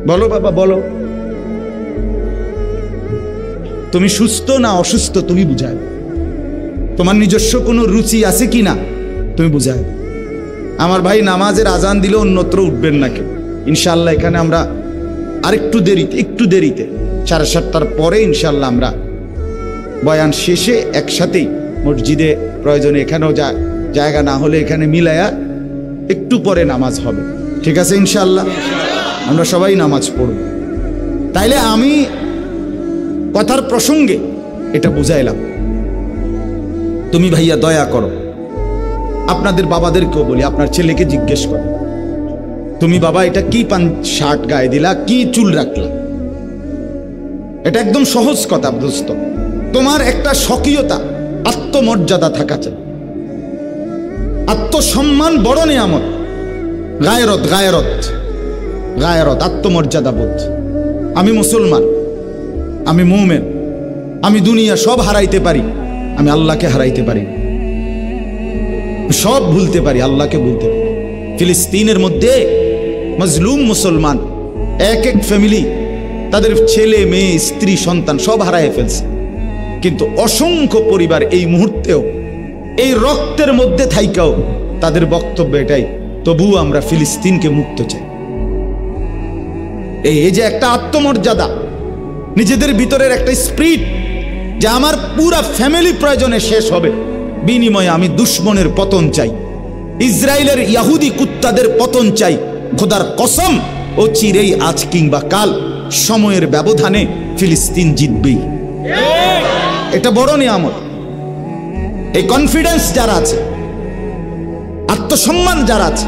বলো বাবা, বলো। তুমি সুস্থ না অসুস্থ তুমি বুঝায়। তোমার নিজস্ব কোনো রুচি আছে কি না তুমি বুঝায়। আমার ভাই, নামাজের আজান দিলে অন্যত্র উঠবেন না কেউ ইনশাআল্লাহ। এখানে আমরা আরেকটু দেরিতে 7:30টার পরে ইনশাআল্লাহ আমরা বয়ান শেষে একসাথেই মসজিদে, প্রয়োজনে এখানেও জায়গা না হলে এখানে মিলায়া একটু পরে নামাজ হবে, ঠিক আছে ইনশাআল্লাহ? আমরা সবাই নামাজ পড়ব। তাইলে আমি কথার প্রসঙ্গে এটা বুঝাইলাম। তুমি ভাইয়া দয়া করো, আপনাদের বাবাদেরকেও বলি, আপনার ছেলেকে জিজ্ঞেস করো, তুমি বাবা এটা কি শার্ট গায়ে দিলা, কি চুল রাখলা? এটা একদম সহজ কথা দোস্ত। তোমার একটা স্বকীয়তা, আত্মমর্যাদা থাকা চাই। আত্মসম্মান বড় নিয়ামত। গায়রত, আত্মমর্যাদা বোধ। আমি মুসলমান, আমি মুমিন, আমি দুনিয়া সব হারাইতে পারি, আমি আল্লাহকে হারাইতে পারি। সব ভুলতে পারি, আল্লাহকে ভুলতে পারি। ফিলিস্তিনের মধ্যে মজলুম মুসলমান এক ফ্যামিলি তাদের ছেলে মেয়ে স্ত্রী সন্তান সব হারায় ফেলছে, কিন্তু অসংখ্য পরিবার এই মুহূর্তেও এই রক্তের মধ্যে থাইকাও তাদের বক্তব্য এটাই, তবু আমরা ফিলিস্তিনকে মুক্ত চাই। এই যে একটা আত্মমর্যাদা, নিজেদের ভিতরের একটা স্পিরিট যে আমার পুরা ফ্যামিলি প্রয়োজনে শেষ হবে, বিনিময়ে আমি দুশ্মনের পতন চাই, ইসরায়েলের ইহুদি কুত্তাদের পতন চাই। খোদার কসম, ও চিরেই আজ কিংবা কাল সময়ের ব্যবধানে ফিলিস্তিন জিতবেই। এটা বড় নিয়ামত। এই কনফিডেন্স যারা আছে, আত্মসম্মান যারা আছে,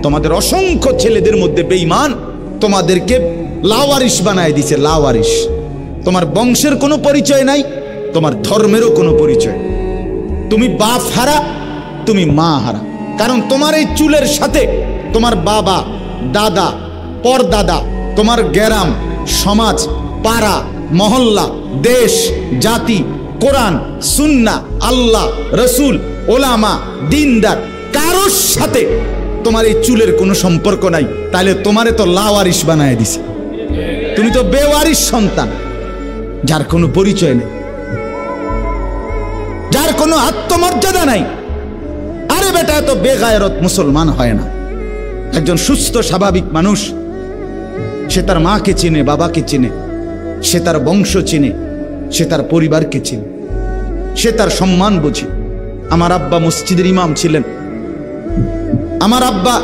তোমাদের অসংখ্য ছেলেদের মধ্যে বেঈমান তোমাদেরকে লাওয়ারিশ বানায় দিছে। লাওয়ারিশ, তোমার বংশের কোনো পরিচয় নাই, তোমার ধর্মেরও কোনো পরিচয়। তুমি বাপ হারা, তুমি মা হারা। কারণ তোমার এই চুলের সাথে তোমার বাবা, দাদা, পরদাদা, তোমার গ্রাম, সমাজ, পাড়া, মহল্লা, দেশ, জাতি, কোরআন, সুন্নাহ, আল্লাহ, রসুল, ওলামা, দিনদার, কারোর সাথে তোমার এই চুলের কোনো সম্পর্ক নাই। তাহলে তোমারে তো লাওয়ারিশ বানায় দিছে। তুমি তো বেওয়ারিশ সন্তান, যার কোনো পরিচয় নেই, যার কোনো আত্মমর্যাদা নাই। আরে বেটা, এত বেগায়রত মুসলমান হয় না। একজন সুস্থ স্বাভাবিক মানুষ, সে তার মাকে চিনে, বাবাকে চিনে, সে তার বংশ চিনে, সে তার পরিবারকে চিনে, সে তার সম্মান বোঝে। আমার আব্বা মসজিদের ইমাম ছিলেন, আমার আব্বা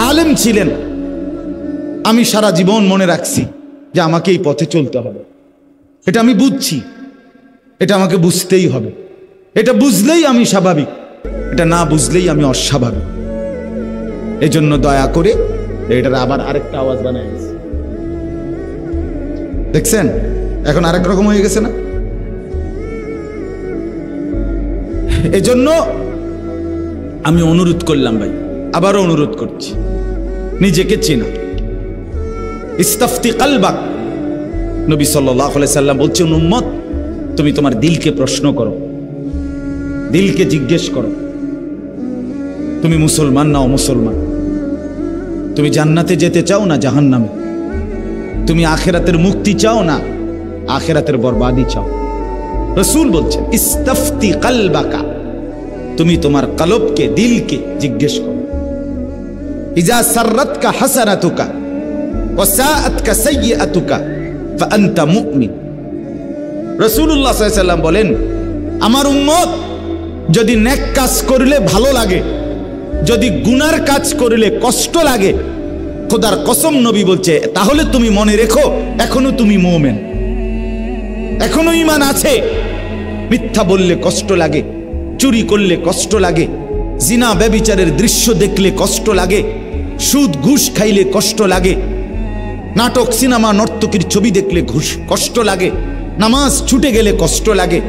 আলেম ছিলেন। আমি সারা জীবন মনে রাখছি যে আমাকে এই পথে চলতে হবে। এটা আমি বুঝছি, এটা আমাকে বুঝতেই হবে। এটা বুঝলেই আমি স্বাভাবিক, এটা না বুঝলেই আমি অস্বাভাবিক। এই জন্য দয়া করে এটার আবার আরেকটা আওয়াজ বানাই গেছে, দেখছেন? এখন আরেক রকম হয়ে গেছে না? এজন্য আমি অনুরোধ করলাম ভাই, আবারও অনুরোধ করছি, নিজেকে চেনা। ইস্তাফতি কালবাক, নবী সাল্লাল্লাহু আলাইহি সাল্লাম বলছেন, উম্মত তুমি তোমার দিলকে প্রশ্ন করো, দিলকে জিজ্ঞেস করো, তুমি মুসলমান না অমুসলমান? তুমি জান্নাতে যেতে চাও না জাহান্নামে? তুমি আখিরাতের মুক্তি চাও না আখিরাতের বরবাদি চাও? রাসূল বলছেন, ইস্তাফতি কালবাকা, তুমি তোমার কলবকে, দিলকে জিজ্ঞেস করো। ইজা সাররাতকা হাসানাতুকা ওয়া সাআতকা সাইয়্যাতুকা ফাআনতা মুমিন। রাসূলুল্লাহ সাল্লাল্লাহু আলাইহি ওয়াসাল্লাম বলেন, আমার উম্মত যদি নেক কাজ করলে ভালো লাগে, যদি গুনার কাজ করলে কষ্ট লাগে, খোদার কসম নবী বলছে, তাহলে তুমি মনে রেখো এখনো তুমি মুমিন, এখনো ঈমান আছে। মিথ্যা বললে কষ্ট লাগে, চুরি করলে কষ্ট লাগে, জিনা ব্যভিচারের দৃশ্য দেখলে কষ্ট লাগে, সুদ ঘুষ খাইলে কষ্ট লাগে, নাটক সিনেমা নর্তকীর ছবি দেখলে কষ্ট লাগে, নামাজ ছুটে গেলে কষ্ট লাগে,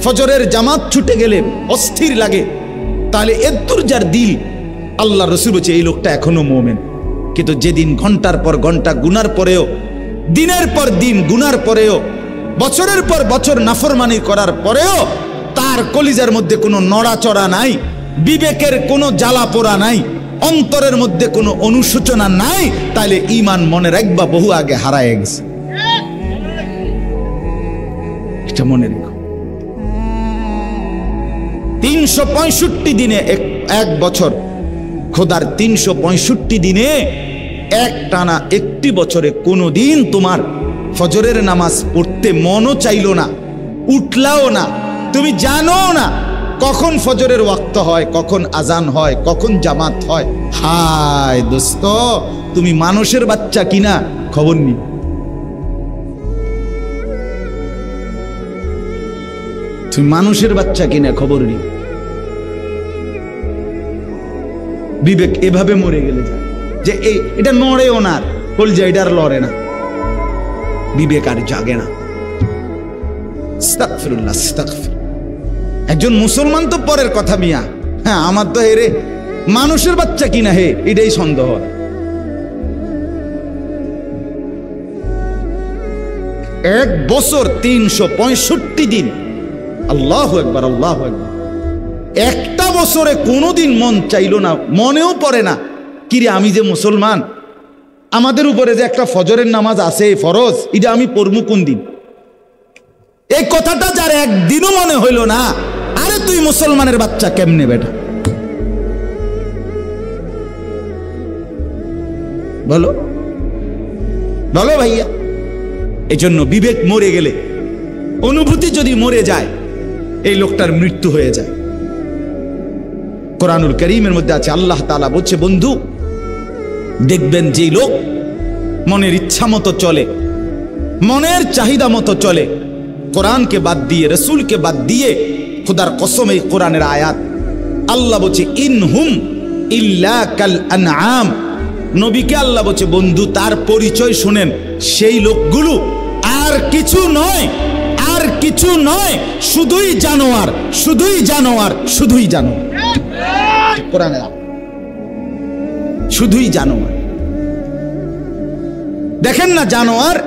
ফজরের জামাত ছুটে গেলে অস্থির লাগে। তাহলে এদ্দুর যার দিল, আল্লাহ রসুল বলছে এই লোকটা এখনো মুমিন। কিন্তু যেদিন ঘন্টার পর ঘন্টা গুনার পরেও, দিনের পর দিন গুনার পরেও, বছরের পর বছর নাফরমানি করার পরেও তার কলিজার মধ্যে কোনো নড়াচড়া নাই, বিবেকের কোনো জ্বালা পোড়া নাই, অন্তরের মধ্যে কোনো অনুশোচনা নাই, তাহলে ঈমান মনে রাখবা বহু আগে হারায় গেছে। এটা মনে রেখো। 365 দিনে এক বছর, খোদার 365 দিনে এক টানা একটি বছরে কোনোদিন তোমার ফজরের নামাজ পড়তে মনও চাইলো না, উঠলাও না, তুমি জানো না কখন ফজরের ওয়াক্ত হয়, কখন আজান হয়, কখন জামাত হয়। হায় দোস্ত, তুমি মানুষের বাচ্চা কিনা খবর নি। তুমি মানুষের বাচ্চা কিনা খবর নি। বিবেক এভাবে মরে গেলে যায় যে এটা নড়েও না, কলজা এটা আর লড়ে না, বিবেক আর জাগে না। আস্তাগফিরুল্লাহ, আস্তাগফির। একজন মুসলমান তো পরের কথা মিয়া, হ্যাঁ আমার তো হেরে মানুষের বাচ্চা কিনা হে এটাই সন্দেহ। এক বছর 365 দিন, আল্লাহু আকবার, আল্লাহু আকবার। একটা বছরে কোনোদিন মন চাইলো না, মনেও পড়ে না কিরে আমি যে মুসলমান, আমাদের উপরে যে একটা ফজরের নামাজ আছে ফরজ, এটা আমি পড়বো কোন দিন। এই কথাটা যার একদিনও মনে হইল না, আরে তুই মুসলমানের বাচ্চা কেমনে বেটা, বলো বলো ভাইয়া। এই জন্য বিবেক মরে গেলে, অনুভূতি যদি মরে যায়, এই লোকটার মৃত্যু হয়ে যায়। কোরআনুল কারীমের মধ্যে আছে, আল্লাহ তাআলা বলছে, বন্ধু দেখবেন যেই লোক মনের ইচ্ছা মতো চলে, মনের চাহিদা মতো চলে, কোরআনকে বাদ দিয়ে, রসুলকে বাদ দিয়ে, খুদার কসম এই কোরআনের আয়াত, আল্লাহ বলছে ইনহুম ইল্লা কাল আনআম। নবীকে আল্লাহ বলছে, বন্ধু তার পরিচয় শুনেন, সেই লোকগুলো আর কিছু নয়, আর কিছু নয়, শুধুই জানোয়ার, শুধুই জানোয়ার, শুধুই জানোয়ার। কোরআনে শুধুই জানোয়ার। দেখেন না, জানোয়ার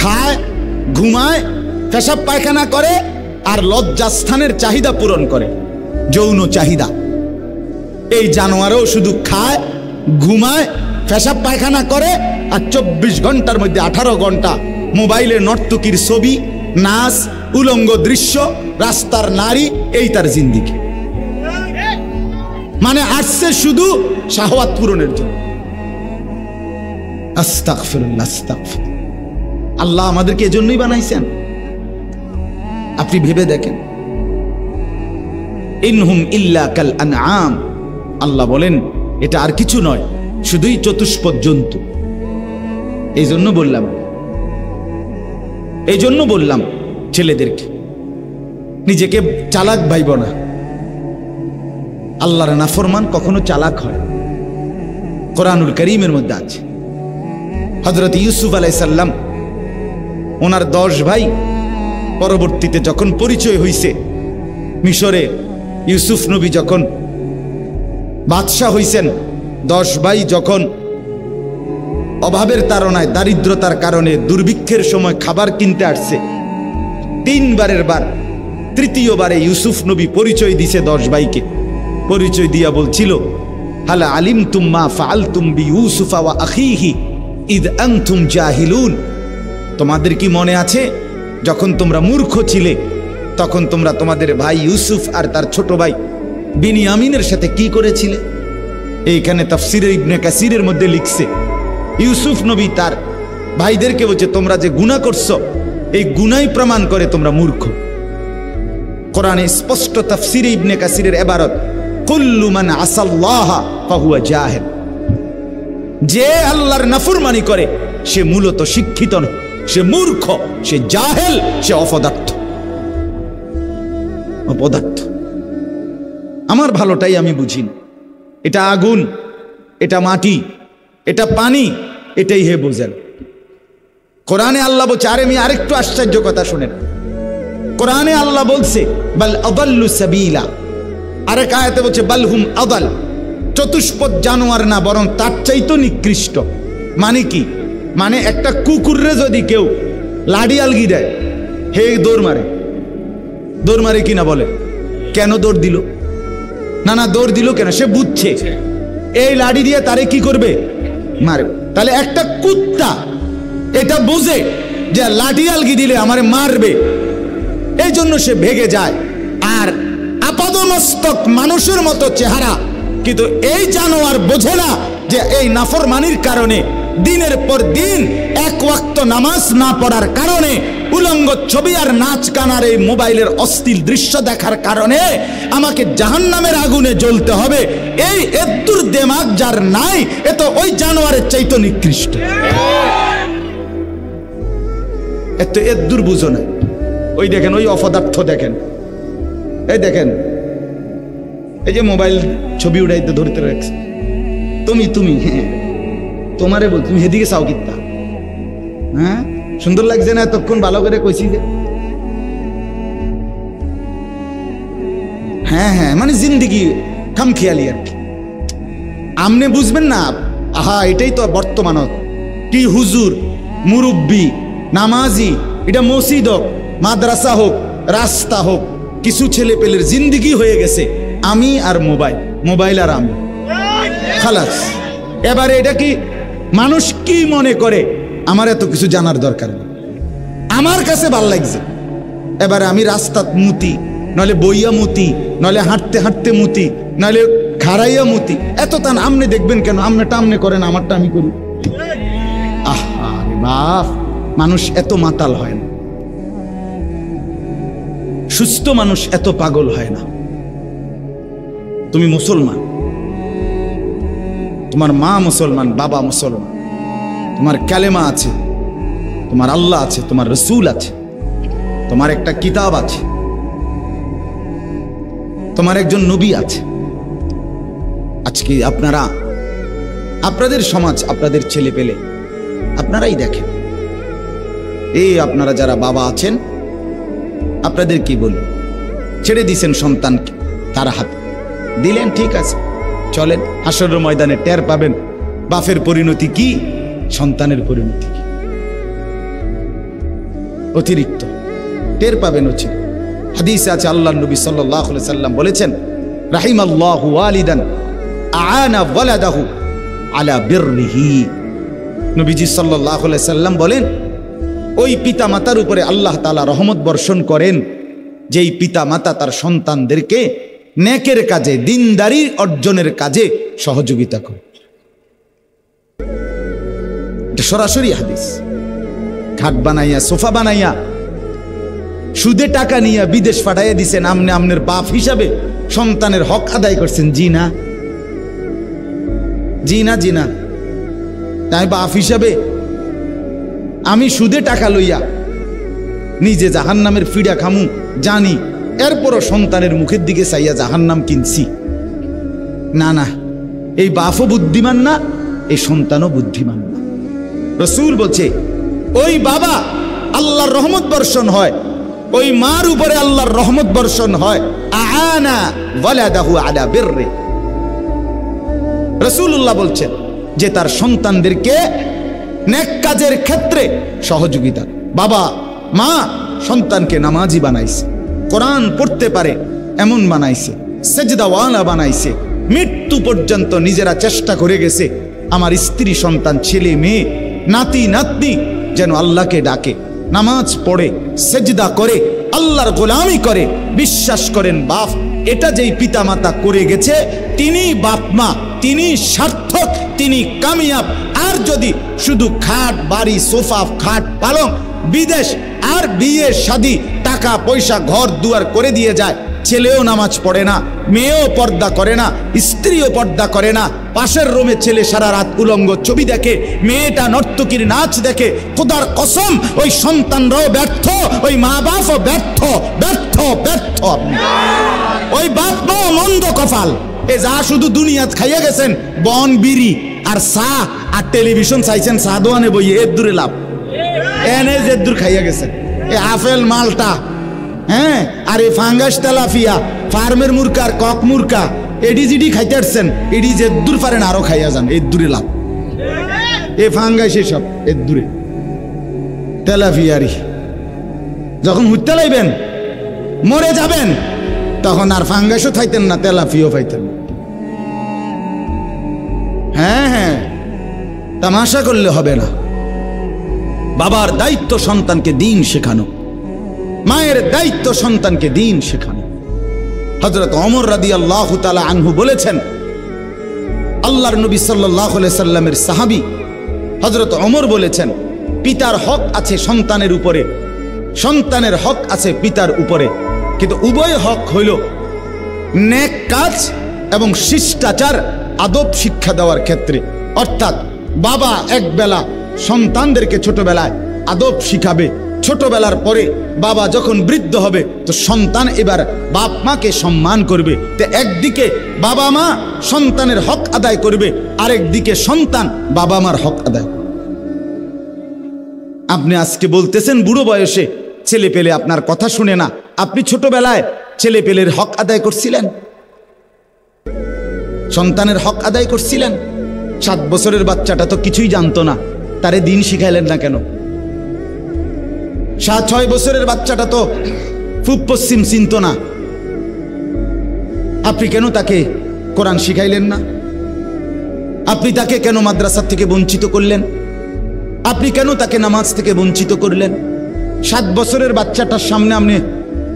খায়, ঘুমায়, পেশাব পায়খানা করে, আর লজ্জাস্থানের চাহিদা পূরণ করে, যৌন চাহিদা। এই জানোয়ারও শুধু খায়, ঘুমায়, পেশাব পায়খানা করে, আর 24 ঘন্টার মধ্যে 18 ঘন্টা মোবাইলে নর্তকীর ছবি, নাচ, উলঙ্গ দৃশ্য, রাস্তার নারী, এই তার জিন্দিগি। মানে আসছে শুধু শাহওয়াত পূরণের জন্য। আস্তাগফিরুল্লাহ, আস্তাগফিরুল্লাহ। আল্লাহ আমাদেরকে এজন্যই বানাইছেন, আপনি ভেবে দেখেন। ইনহুম ইল্লা কাল আনআম, আল্লাহ বলেন এটা আর কিছু নয়, শুধুই চতুষ্পদ জন্তু। এই জন্য বললাম ছেলেদেরকে, নিজেকে চালাক ভাইব না। আল্লাহর নাফরমান কখনো চালাক হয়। কোরআনুল কারীমের মধ্যে আছে, হযরত ইউসুফ আলাইহিস সালাম, ওনার 10 ভাই, পরবর্তীতে যখন পরিচয় হইছে মিশরে, ইউসুফ নবী যখন বাদশাহ হইছেন, 10 ভাই যখন অভাবের তাড়নায়, দারিদ্রতার কারণে, দুর্ভিক্ষের সময় খাবার কিনতে আসছে, 3 বারের বার, তৃতীয়বারে ইউসুফ নবী পরিচয় দিছে 10 ভাইকে। পরিচয় দিয়া বলছিল, হাল আলিমতুম মা ফাআলতুম বিইউসুফা ওয়া আখিহি ইদ আনতুম জাহিলুন। তোমাদের কি মনে আছে যখন তোমরা মূর্খ ছিলে, তখন তোমরা তোমাদের ভাই ইউসুফ আর তার ছোট ভাই বিনিয়ামিনের সাথে কি করেছিলে? এইখানে তাফসিরে ইবনে কাসিরের মধ্যে লিখছে, ইউসুফ নবী তার ভাইদেরকে বলছে, তোমরা যে গুনাহ করছো, এই গুনাই প্রমাণ করে তোমরা মূর্খ। কোরআনে স্পষ্ট তাফসিরে ইবনে কাসিরের ইবারত, কুল্লু মান আসাল্লাহা ফাহুয়া জাহিল। যে আল্লাহর নাফরমানি করে সে মূলত শিক্ষিত নয়, সে মূর্খ, সে জাহেল, সে অপদার্থ। আমার ভালোটাই আমি বুঝি না। এটা আগুন, এটা মাটি, এটা পানি, এটাই হে বোঝেন। কোরআনে আল্লাহ বলছে, আরে আমি আরেকটু আশ্চর্য কথা শুনেন, কোরআনে আল্লাহ বলছে বাল আদাল্লু সাবিলা, আরেক আয়াতে বলছে বাল হুম আদাল, চতুষ্পদ জানোয়ার না, বরং তার চাইতো নিকৃষ্ট। মানে কি? মানে একটা কুকুররে যদি কেউ লাডি আলগি দেয়, হে দৌড় মারে। দৌড় মারে কিনা বলে, কেন দৌড় দিল? না দৌড় দিল কেন? সে বুঝছে এই লাঠি দিয়ে তারে কি করবে? মারবে। তাহলে একটা কুত্তা এটা বোঝে যে লাঠি আলগি দিলে আমারে মারবে, এই জন্য সে ভেগে যায়। আর আপাদমস্তক মানুষের মতো চেহারা, কিন্তু এই জানোয়ার বোঝে না যে এই নাফরমানির কারণে দিনের পর দিন এক ওয়াক্ত নামাজ না পড়ার কারণে, উলঙ্গ ছবি আর নাচ গানার এই মোবাইলের অশ্লীল দৃশ্য দেখার কারণে আমাকে জাহান্নামের আগুনে জ্বলতে হবে। এই এদ্দুর দেমাগ যার নাই, এ তো ওই জানোয়ারের চাইতে নিকৃষ্ট। এত এদ্দুর বুঝো না। ওই দেখেন, ওই অপদার্থ দেখেন, এই দেখেন, এই যে মোবাইল ছবি উঠাইতে ধরতে রাখছে। তুমি তোমারে বল, তুমি হেদিকে চাও কিত্তা? হ্যাঁ, সুন্দর লাগছে না? এতক্ষণ ভালো করে কইছি যে হ্যাঁ, মানে জিন্দিগি খামখেয়ালি আর কি। আমনে বুঝবেন না। আহা, এটাই তো বর্তমান। কি হুজুর, মুরব্বী, নামাজি, এটা মসজিদ হোক, মাদ্রাসা হোক, রাস্তা হোক, কিছু ছেলে পেলের জিন্দিগি হয়ে গেছে আমি আর মোবাইল আর আমি, খালাস। এবারে এটা কি মানুষ কি মনে করে আমার এত কিছু জানার দরকার নেই, আমার কাছে ভাল লাগছে। এবারে আমি রাস্তাত মুতি, নলে বইয়া মুতি, নলে হাঁটতে হাঁটতে মুতি, নলে খাড়াইয়া মুতি। এত তান আমনে দেখবেন কেন? আমনেটা আমনে করেন, আমারটা আমি করি। আহা রে বাপ, মানুষ এত মাতাল হয় না, সুস্থ মানুষ এত পাগল হয় না। তুমি মুসলমান, তোমার মা মুসলমান, বাবা মুসলমান, তোমার কালেমা আছে, তোমার আল্লাহ আছে, তোমার রসুল আছে, তোমার একটা কিতাব আছে, তোমার একজন নবী আছে। আজকে আপনাদের সমাজ, আপনাদের ছেলে পেলে আপনারাই দেখেন। এই আপনারা যারা বাবা আছেন, আপনাদের কি বলি, ছেড়ে দিছেন সন্তানকে তার হাতে, দিলেন, ঠিক আছে, চলেন, হাসরের ময়দানে টের পাবেন বাপের পরিণতি কি, সন্তানের পরিণতি কি। অতিরিক্ত টের পাবেন। হাদিসে আছে, আল্লাহর নবী সাল্লাল্লাহু আলাইহি সাল্লাম বলেছেন, রাহিমাল্লাহু ওয়ালিদান আ'আনা ওয়ালাদাহু আলা বিররিহি। নবীজি সাল্লাল্লাহু আলাইহি সাল্লাম বলেন, ওই পিতা মাতার উপরে আল্লাহ তাআলা রহমত বর্ষণ করেন যেই পিতা মাতা তার সন্তানদেরকে নেকের কাজে, দিনদারি অর্জনের কাজে সহযোগিতা করে। সরাসরি হাদিস। খাট বানাইয়া, সোফা বানাইয়া, সুদে টাকা নিয়ে বিদেশ পাঠাইয়া দিছেন, আমনে আমনের বাপ হিসাবে সন্তানের হক আদায় করছেন? জি না, জি না, জি না। তাই বাপ হিসাবে আমি সুদে টাকা লইয়া নিজে জাহান্নামের ফিডা খামু জানি, এরপরও সন্তানের মুখের দিকে চাইয়া জাহান্নাম কিনছি? না না, এই বাপও বুদ্ধিমান না, এই সন্তানও বুদ্ধিমান না। রাসূল বলছে, ওই বাবা আল্লাহর রহমত বর্ষণ হয়, ওই মার উপরে আল্লাহর রহমত বর্ষণ হয়, আ'আনা ওয়ালাদাহু আলা বিররি। রাসূলুল্লাহ বলছেন যে তার সন্তানদেরকে নেক কাজের ক্ষেত্রে সহযোগিতা। বাবা মা সন্তানকে নামাজি বানাইছে, কোরআন পড়তে পারে এমন বানাইছে, সেজদাওয়ালা বানাইছে, মৃত্যু পর্যন্ত নিজেরা চেষ্টা করে গেছে আমার স্ত্রী সন্তান, ছেলে মেয়ে, নাতি নাতনি যেন আল্লাহকে ডাকে, নামাজ পড়ে, সেজদা করে, আল্লাহর গোলামি করে। বিশ্বাস করেন বাপ, এটা যেই পিতা মাতা করে গেছে, তিনি বাপ মা, তিনি সার্থক, তিনি কামিয়াব। আর যদি শুধু খাট বাড়ি, সোফা, খাট পালং, বিদেশ আর বিয়ে শাদী, টাকা পয়সা, ঘর দুয়ার করে দিয়ে যায়, ছেলেও নামাজ পড়ে না, মেয়েও পর্দা করে না, স্ত্রীও পর্দা করে না, পাশের রুমে ছেলে সারা রাত উলঙ্গ ছবি দেখে, মেয়েটা নর্তকীর নাচ দেখে, খোদার কসম ওই সন্তানরাও ব্যর্থ, ওই মা বাপও ব্যর্থ, ব্যর্থ, ব্যর্থ। ওই বাপ মাও মন্দ কপাল। এ যা শুধু দুনিয়াত খাইয়া গেছেন বন বিড়ি আর চা আর টেলিভিশন চাইছেন, চা দোয়ানে বইয়ে এর দূরে লাভ, এনে যে দূর খাইয়া গেছেন। এ আপেল মালটা, হ্যাঁ, আর এই ফাঙ্গাস তেলাফিয়া, ফার্মের মুরকার কক মুরকা, এডি জিডি খাইতে আসছেন, এডি যে দূর পারেন আরো খাইয়া যান, এর দূরে লাভ। এ ফাঙ্গাস এসব এর দূরে, তেলাফিয়ারি যখন হুইতে লাইবেন মরে যাবেন, তখন আর ফাঙ্গাসও খাইতেন না, তেলাফিও খাইতেন না। তামাশা করলে হবে না। বাবার দায়িত্ব সন্তানকে দিন শেখানো, মায়ের দায়িত্ব সন্তানকে দিন শেখানো। হযরত ওমর রাদিয়াল্লাহু তাআলা আনহু বলেছেন, আল্লাহর নবী সাল্লাল্লাহু আলাইহি সাল্লামের সাহাবী হযরত ওমর বলেছেন, পিতার হক আছে সন্তানের উপরে, সন্তানের হক আছে পিতার উপরে, কিন্তু উভয় হক হইল নেক কাজ এবং শিষ্টাচার আদব শিক্ষা দেওয়ার ক্ষেত্রে। অর্থাৎ বাবা একবেলা সন্তানদেরকে ছোটবেলায় আদব শিখাবে, ছোটবেলার পরে বাবা যখন বৃদ্ধ হবে তো সন্তান এবার বাপ মাকে সম্মান করবে। তো একদিকে বাবা মা সন্তানের হক আদায় করবে, আরেকদিকে সন্তান বাবা মার হক আদায়। আপনি আজকে বলতেছেন বুড়ো বয়সে ছেলে পেলে আপনার কথা শুনে না, আপনি ছোটবেলায় ছেলে পেলের হক আদায় করছিলেন, সন্তানের হক আদায় করছিলেন। 7 বছরের বাচ্চাটা তো কিছুই জানতো না, তারে দিন শিখাইলেন না কেন? 7-6 বছরের বাচ্চাটা তো পূব পশ্চিম চিনত না, আপনি কেন তাকে কোরআন শিখাইলেন না? আপনি তাকে কেন মাদ্রাসা থেকে বঞ্চিত করলেন? আপনি কেন তাকে নামাজ থেকে বঞ্চিত করলেন? 7 বছরের বাচ্চাটার সামনে আপনি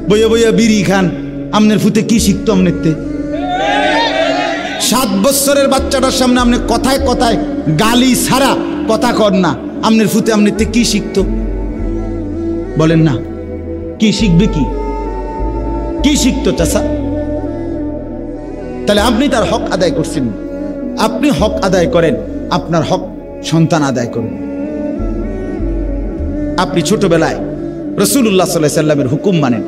বইয়া বইয়া বিড়ি খান, আপনার ফুতে কি শিখতো? আপনারতে 7 বছরের বাচ্চাটার সামনে আপনি কথায় কথায় গালি ছাড়া কথা কর না, আপনার ফুতে আপনারতে কি শিখতো? বলেন না, কি শিখবে? কি শিখতো চাচা? তাহলে আপনি তার হক আদায় করছেন। আপনি হক আদায় করেন, আপনার হক সন্তান আদায় করুন। আপনি ছোটবেলায় রাসূলুল্লাহ সাল্লাল্লাহু আলাইহি সাল্লামের হুকুম মানেন,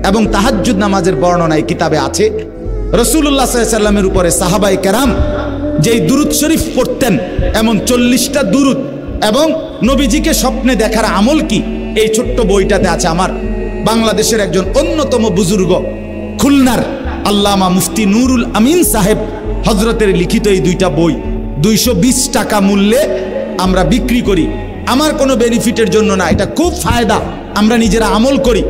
এবং তাহাজ্জুদ নামাজের বর্ণনায় কিতাবে আছে রাসূলুল্লাহ সাল্লাল্লাহু আলাইহি সাল্লামের উপরে সাহাবায়ে কেরাম যেই দুরূদ শরীফ পড়তেন, এমন 40টা দুরূদ, এবং নবীজিকে স্বপ্নে দেখার আমল কি, এই ছোট্ট বইটাতে আছে। আমার বাংলাদেশের একজন অন্যতম বুজুর্গ খুলনার আল্লামা মুফতি নুরুল আমিন সাহেব হযরতের লিখিত এই 2টা বই 220 টাকা মূল্যে আমরা বিক্রি করি। আমার কোনো বেনিফিটের জন্য না, এটা খুব ফায়দা, আমরা নিজেরা আমল করি,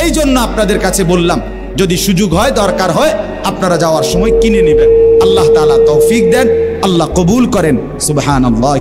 এই জন্য আপনাদের কাছে বললাম। যদি সুযোগ হয়, দরকার হয়, আপনারা যাওয়ার সময় কিনে নেবেন। আল্লাহ তাআলা তৌফিক দেন, আল্লাহ কবুল করেন। সুবহানাল্লাহ।